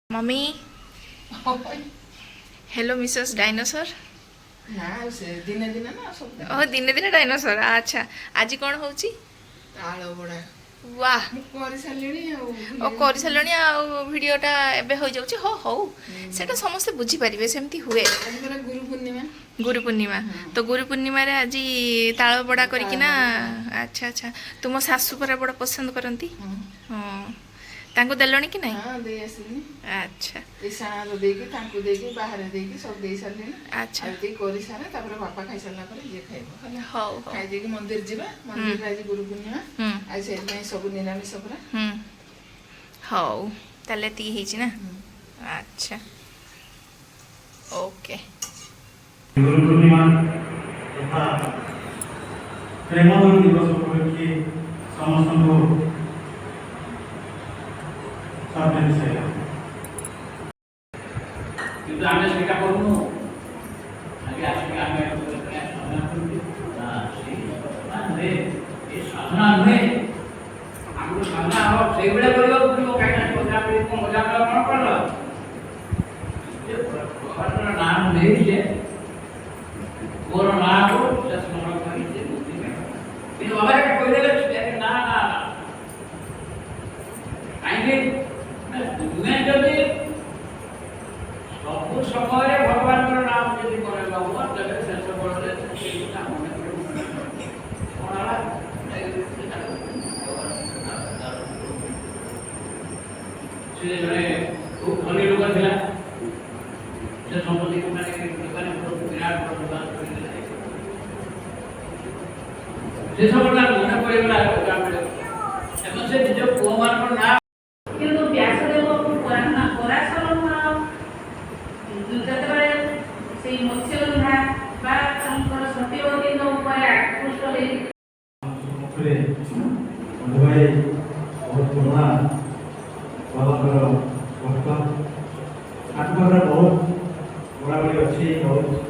mummy hello Mrs dinosaur ना से दिने दिने ना सब ओह दिने दिने डायनासोर अच्छा आज कौन होची आलो बड़ा वाह मु कर सालिनी ओ कर सालणी आ वीडियोटा एबे हो जाउची हो हो सेटा समस्त बुझी परिबे सेमती हुए आज मेरा गुरु पूर्णिमा तो गुरु पूर्णिमा रे आज ताळ बड़ा करिकिना अच्छा अच्छा तुम सासु परा बड़ा पसंद करंती हां तांको देलणी कि नहीं हां दे आसीनी अच्छा ए साना देके तांको देके बाहर देके सब दे सालिनी अच्छा आ ते करि सारा तापर बापा खाइ साला पर जे खाइबो हला हो हो खाइ देके मंदिर जिबा मंदिर आज गुरु पूर्णिमा आज से में सब निरामिष परा हो ताले ती हिची ना अच्छा ओके गुरु पूर्णिमा तथा प्रेमधन दिवस उपलक्षे समस्त को शुभेच्छा কিন্তু আমি সেটা করব আগে আজকে আমি সাধনা করব সেই মানে এই সাধনা নয় আমরা সাধনা হোক সেইগুলো করিও কিন্তু কাইনা কথা করি কোন মজা করা মনে পড়লো যে ভগবানের নাম নেইছে ওর নাম সে স্মরণ করিতে মুক্তি পায় কিন্তু আবার একটা কইলে না না কাইন্ডলি দুনিয়া যদি ସବୁ ସମୟରେ ଭଗବାନଙ୍କର ନାମ ଯଦି ମନେ ଲବ ତେବେ ଶେଷ ବଳରେ ସେଇଟା ମନେ ପଡ଼ିବ କ'ଣ ହେଲା ସେ ଜଣେ ଖୁବ୍ ଧନୀ ଲୋକ ଥିଲା ସେ ସମ୍ପତ୍ତିକୁ ମାନେ ବିରାଟ ପ୍ରଦାନ କରିଦେଲେ ସେ ସବୁ ତାର ମନେ ପଡ଼ିଗଲା ଏବଂ ସେ ନିଜ ପୁଅମାନଙ୍କର ନାଁ କିନ୍ତୁ ବ୍ୟାସଦେବଙ୍କୁ ପରାଶର ଯେତେବେଳେ ସେଇ ମତ୍ସ୍ୟଗନ୍ଧା ବା ତାଙ୍କର ସତ୍ୟବତୀଙ୍କ ଉପରେ ଆକୃଷ୍ଟ ହୋଇ ବହୁତ ପୁରୁଣା ବାବାଙ୍କର ଭକ୍ତ ତାଙ୍କ ପାଖରେ ବହୁତ ଗୁଣାବଳୀ ଅଛି ବହୁତ